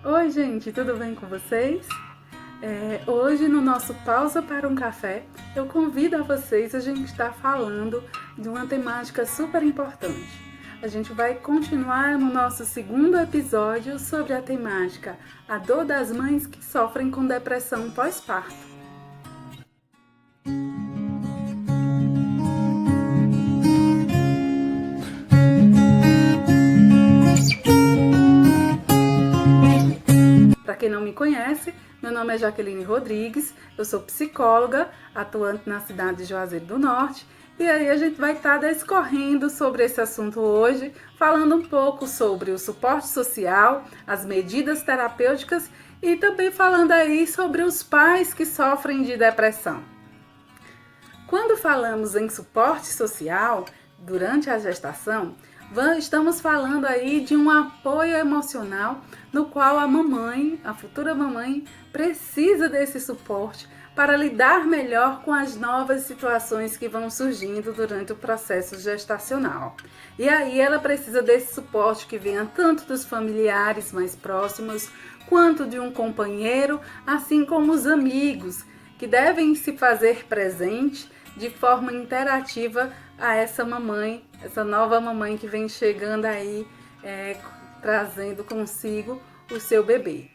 Oi, gente, tudo bem com vocês? Hoje, no nosso Pausa para um Café, eu convido a vocês, a gente está falando de uma temática super importante. A gente vai continuar no nosso segundo episódio sobre a temática A dor das mães que sofrem com depressão pós-parto. Para quem não me conhece, meu nome é Jaqueline Rodrigues, eu sou psicóloga, atuante na cidade de Juazeiro do Norte, e aí a gente vai estar discorrendo sobre esse assunto hoje, falando um pouco sobre o suporte social, as medidas terapêuticas e também falando aí sobre os pais que sofrem de depressão. Quando falamos em suporte social durante a gestação, estamos falando aí de um apoio emocional no qual a mamãe, a futura mamãe, precisa desse suporte para lidar melhor com as novas situações que vão surgindo durante o processo gestacional. E aí ela precisa desse suporte que venha tanto dos familiares mais próximos, quanto de um companheiro, assim como os amigos, que devem se fazer presente de forma interativa a essa mamãe, essa nova mamãe que vem chegando aí, trazendo consigo o seu bebê,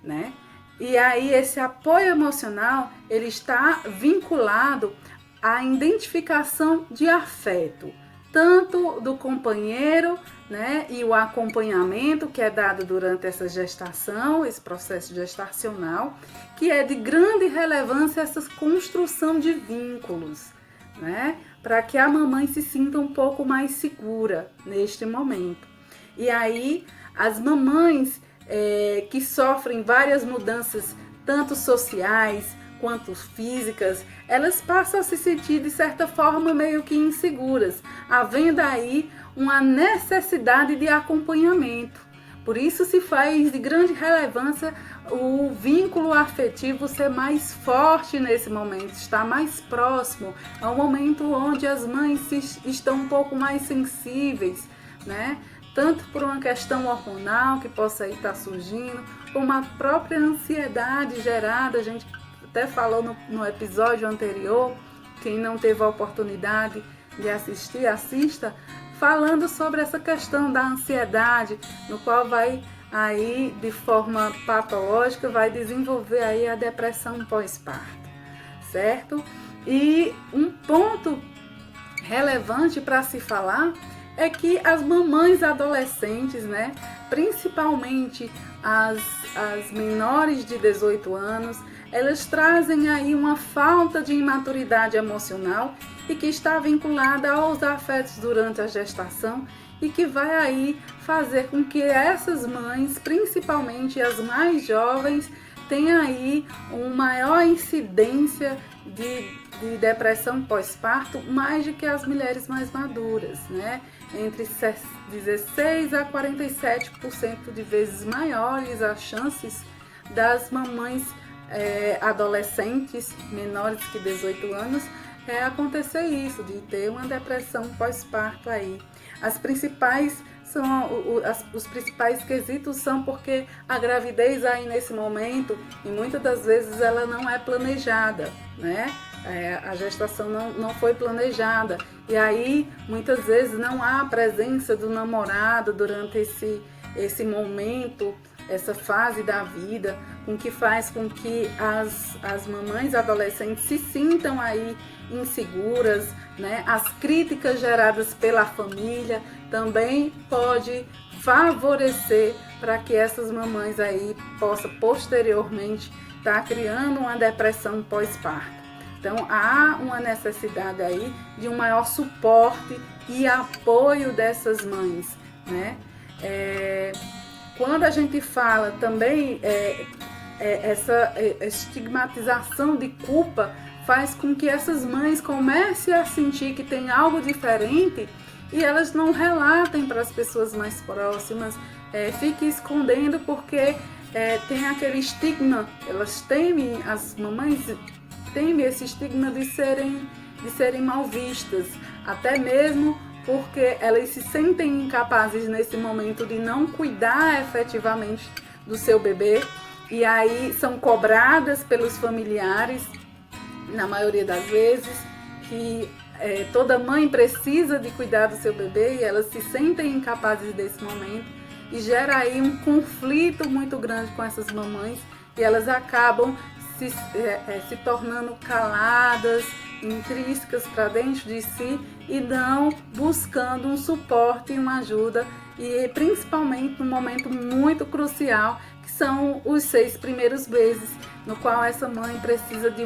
né? E aí esse apoio emocional, ele está vinculado à identificação de afeto, tanto do companheiro, né, e o acompanhamento que é dado durante essa gestação, esse processo gestacional, que é de grande relevância essa construção de vínculos, né, para que a mamãe se sinta um pouco mais segura neste momento. E aí as mamães que sofrem várias mudanças, tanto sociais quanto físicas, elas passam a se sentir de certa forma meio que inseguras, havendo aí uma necessidade de acompanhamento. Por isso se faz de grande relevância o vínculo afetivo ser mais forte nesse momento, estar mais próximo. É um momento onde as mães estão um pouco mais sensíveis, né? Tanto por uma questão hormonal que possa estar surgindo, como a própria ansiedade gerada. A gente até falou no episódio anterior, quem não teve a oportunidade de assistir, assista, falando sobre essa questão da ansiedade, no qual vai aí, de forma patológica, vai desenvolver aí a depressão pós-parto, certo? E um ponto relevante para se falar é que as mamães adolescentes, né, principalmente as menores de 18 anos, elas trazem aí uma falta de imaturidade emocional e que está vinculada aos afetos durante a gestação e que vai aí fazer com que essas mães, principalmente as mais jovens, tenham aí uma maior incidência de depressão pós-parto, mais do que as mulheres mais maduras, né? Entre 16 a 47% de vezes maiores as chances das mamães adolescentes menores que 18 anos acontecer isso, de ter uma depressão pós-parto aí. Os principais quesitos são porque a gravidez aí nesse momento, e muitas das vezes ela não é planejada, né? A gestação não foi planejada, e aí muitas vezes não há a presença do namorado durante esse momento, essa fase da vida, com que faz com que as mamães adolescentes se sintam aí inseguras, né? As críticas geradas pela família também pode favorecer para que essas mamães aí possam posteriormente estar criando uma depressão pós-parto. Então há uma necessidade aí de um maior suporte e apoio dessas mães, né? Quando a gente fala também, essa estigmatização de culpa faz com que essas mães comecem a sentir que tem algo diferente e elas não relatem para as pessoas mais próximas, fiquem escondendo porque tem aquele estigma, elas temem, as mamães temem esse estigma de serem mal vistas, até mesmo porque elas se sentem incapazes nesse momento de não cuidar efetivamente do seu bebê, e aí são cobradas pelos familiares, na maioria das vezes, que toda mãe precisa de cuidar do seu bebê e elas se sentem incapazes desse momento, e gera aí um conflito muito grande com essas mamães, e elas acabam se tornando caladas, intrínsecas para dentro de si e não buscando um suporte e uma ajuda, e principalmente num momento muito crucial, que são os 6 primeiros meses, no qual essa mãe precisa de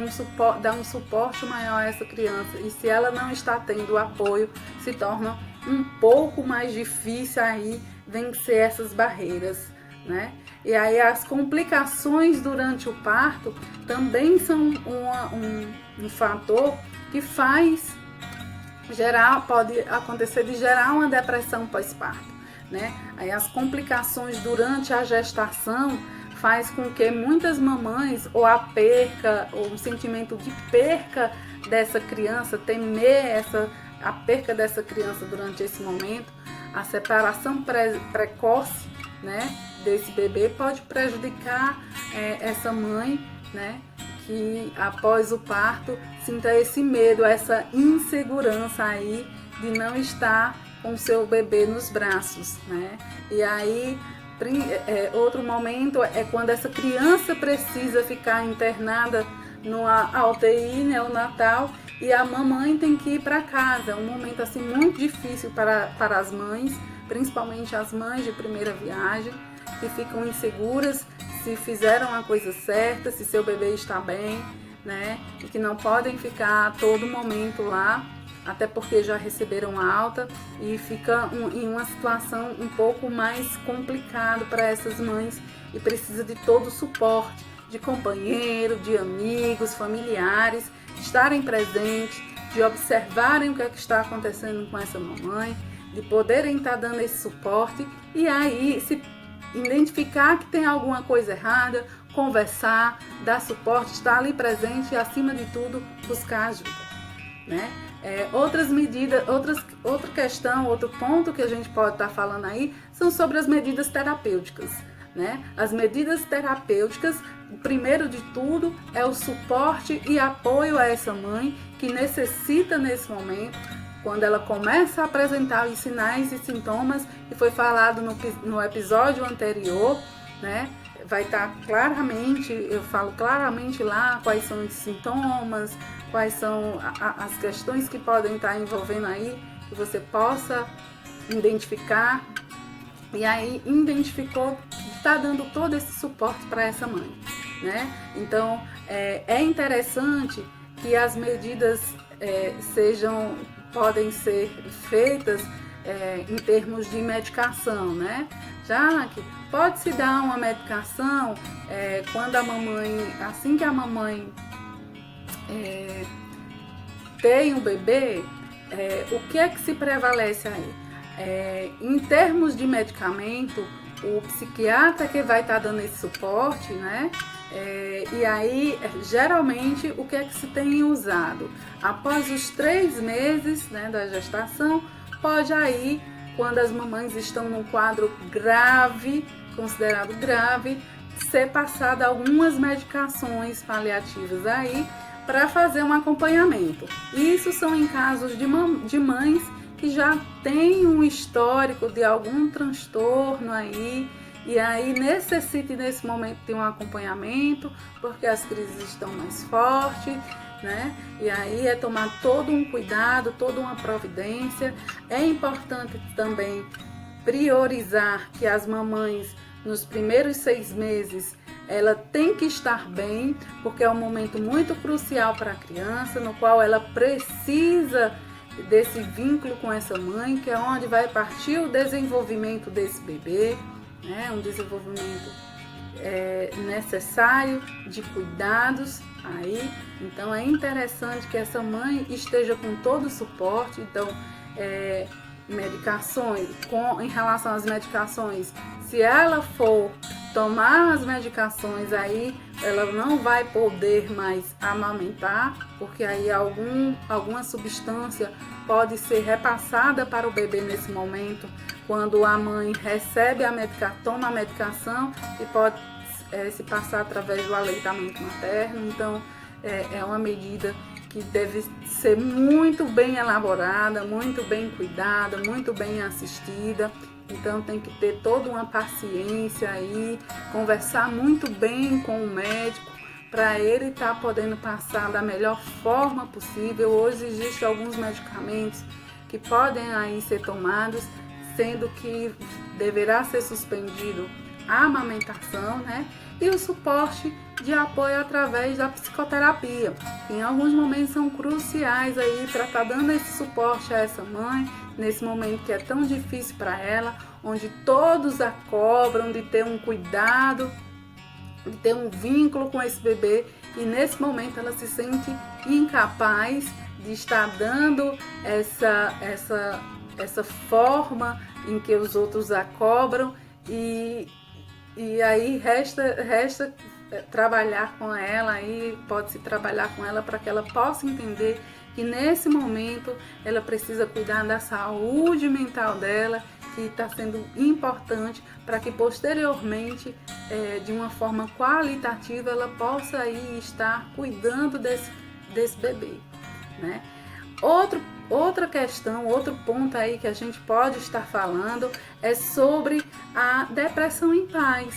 dar um suporte maior a essa criança, e se ela não está tendo apoio, se torna um pouco mais difícil aí vencer essas barreiras, né? E aí as complicações durante o parto também são um fator que pode acontecer de gerar uma depressão pós-parto, né? Aí as complicações durante a gestação faz com que muitas mamães, ou a perca, ou um sentimento de perca dessa criança, temer a perca dessa criança durante esse momento, a separação precoce, né, desse bebê pode prejudicar essa mãe, né, que após o parto sinta esse medo, essa insegurança aí de não estar com seu bebê nos braços, né? E aí outro momento é quando essa criança precisa ficar internada numa UTI neonatal e a mamãe tem que ir para casa. É um momento assim muito difícil para as mães, principalmente as mães de primeira viagem, que ficam inseguras se fizeram a coisa certa, se seu bebê está bem, né? E que não podem ficar a todo momento lá, até porque já receberam alta, e fica em uma situação um pouco mais complicada para essas mães e precisa de todo o suporte de companheiro, de amigos, familiares, estarem presentes, de observarem o que é que está acontecendo com essa mamãe, de poderem estar dando esse suporte e aí se identificar que tem alguma coisa errada, conversar, dar suporte, estar ali presente e, acima de tudo, buscar ajuda, né? Outras medidas, outra questão, outro ponto que a gente pode estar falando aí são sobre as medidas terapêuticas, né? As medidas terapêuticas, o primeiro de tudo é o suporte e apoio a essa mãe que necessita nesse momento, quando ela começa a apresentar os sinais e sintomas, que foi falado no episódio anterior, né? Vai estar claramente, eu falo claramente lá quais são os sintomas, quais são as questões que podem estar envolvendo aí, que você possa identificar. E aí identificou, está dando todo esse suporte para essa mãe, né? Então é interessante que as medidas podem ser feitas em termos de medicação, né? Já que pode-se dar uma medicação quando a mamãe, assim que a mamãe tem um bebê, o que é que se prevalece aí? Em termos de medicamento, o psiquiatra que vai estar dando esse suporte, né? E aí, geralmente, o que é que se tem usado? Após os 3 meses, né, da gestação, pode aí, quando as mamães estão num quadro grave, considerado grave, ser passada algumas medicações paliativas aí para fazer um acompanhamento. Isso são em casos de mães que já têm um histórico de algum transtorno aí, e aí necessita nesse momento de um acompanhamento, porque as crises estão mais fortes, né? E aí é tomar todo um cuidado, toda uma providência. É importante também priorizar que as mamães, nos primeiros 6 meses, ela tem que estar bem, porque é um momento muito crucial para a criança, no qual ela precisa desse vínculo com essa mãe, que é onde vai partir o desenvolvimento desse bebê, né? Um desenvolvimento necessário de cuidados aí. Então é interessante que essa mãe esteja com todo o suporte. Então medicações, em relação às medicações, se ela for tomar as medicações, aí ela não vai poder mais amamentar, porque aí alguma substância pode ser repassada para o bebê nesse momento, quando a mãe recebe toma a medicação e pode se passar através do aleitamento materno. Então, é uma medida que deve ser muito bem elaborada, muito bem cuidada, muito bem assistida. Então tem que ter toda uma paciência aí, conversar muito bem com o médico para ele estar podendo passar da melhor forma possível. Hoje existem alguns medicamentos que podem aí ser tomados, sendo que deverá ser suspendido a amamentação, né? E o suporte de apoio através da psicoterapia, que em alguns momentos são cruciais aí para estar dando esse suporte a essa mãe, nesse momento que é tão difícil para ela, onde todos a cobram de ter um cuidado, de ter um vínculo com esse bebê, e nesse momento ela se sente incapaz de estar dando essa forma em que os outros a cobram, e aí resta trabalhar com ela, aí pode-se trabalhar com ela para que ela possa entender que nesse momento ela precisa cuidar da saúde mental dela, que está sendo importante para que posteriormente, de uma forma qualitativa, ela possa aí estar cuidando desse bebê, né? Outra questão, outro ponto aí que a gente pode estar falando é sobre a depressão em pais.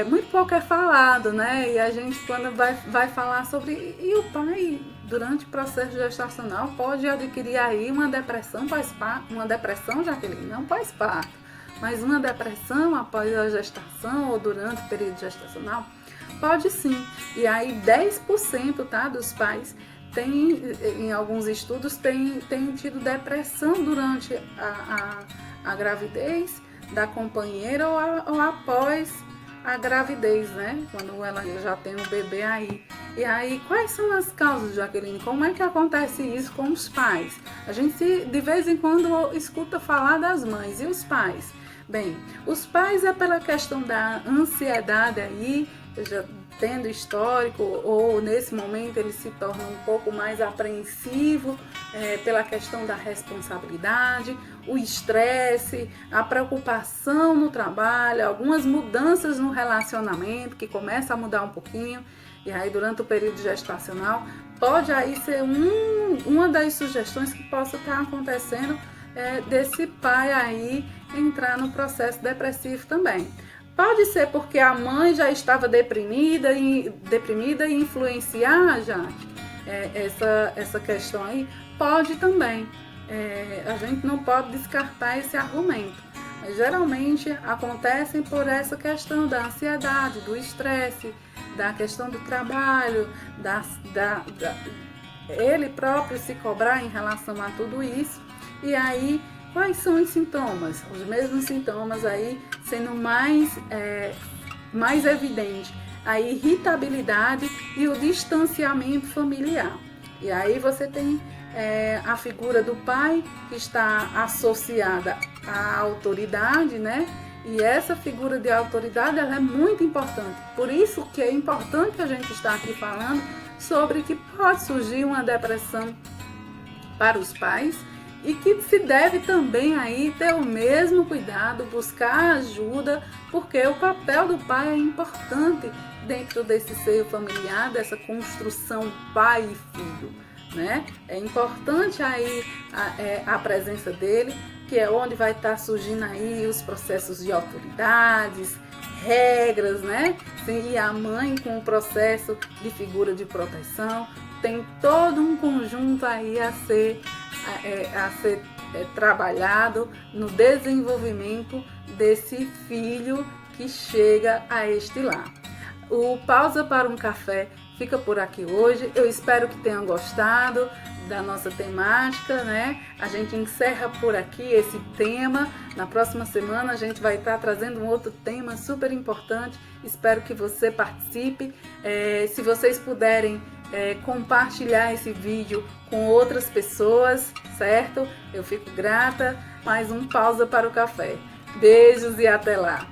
Muito pouco é falado, né? E a gente, quando vai falar sobre... E o pai, durante o processo gestacional, pode adquirir aí uma depressão pós-parto. Uma depressão, Jaqueline, não pós-parto, mas uma depressão após a gestação ou durante o período gestacional? Pode sim. E aí 10%, tá, dos pais em alguns estudos, tem tido depressão durante a gravidez da companheira ou após a gravidez, né? Quando ela já tem um bebê aí. E aí, quais são as causas, Jaqueline? Como é que acontece isso com os pais? A gente, de vez em quando, escuta falar das mães. E os pais? Bem, os pais é pela questão da ansiedade aí, já tendo histórico, ou nesse momento ele se torna um pouco mais apreensivo pela questão da responsabilidade, o estresse, a preocupação no trabalho, algumas mudanças no relacionamento que começa a mudar um pouquinho, e aí durante o período gestacional pode aí ser uma das sugestões que possa estar acontecendo desse pai aí entrar no processo depressivo também. Pode ser porque a mãe já estava deprimida e influenciar já essa questão aí? Pode também. A gente não pode descartar esse argumento. Mas geralmente acontecem por essa questão da ansiedade, do estresse, da questão do trabalho, ele próprio se cobrar em relação a tudo isso. E aí, quais são os sintomas? Os mesmos sintomas aí sendo mais evidente, a irritabilidade e o distanciamento familiar. E aí você tem a figura do pai, que está associada à autoridade, né? E essa figura de autoridade, ela é muito importante. Por isso que é importante a gente estar aqui falando sobre que pode surgir uma depressão para os pais, e que se deve também aí ter o mesmo cuidado, buscar ajuda, porque o papel do pai é importante dentro desse seio familiar, dessa construção pai e filho, né? É importante aí a presença dele, que é onde vai estar surgindo aí os processos de autoridades, regras, né? E a mãe com o processo de figura de proteção, tem todo um conjunto aí a ser trabalhado no desenvolvimento desse filho que chega a este lar. O Pausa para um Café fica por aqui hoje. Eu espero que tenham gostado da nossa temática, né? A gente encerra por aqui esse tema. Na próxima semana a gente vai estar trazendo um outro tema super importante. Espero que você participe. Se vocês puderem compartilhar esse vídeo com outras pessoas, certo? Eu fico grata. Mais um Pausa para o Café. Beijos e até lá!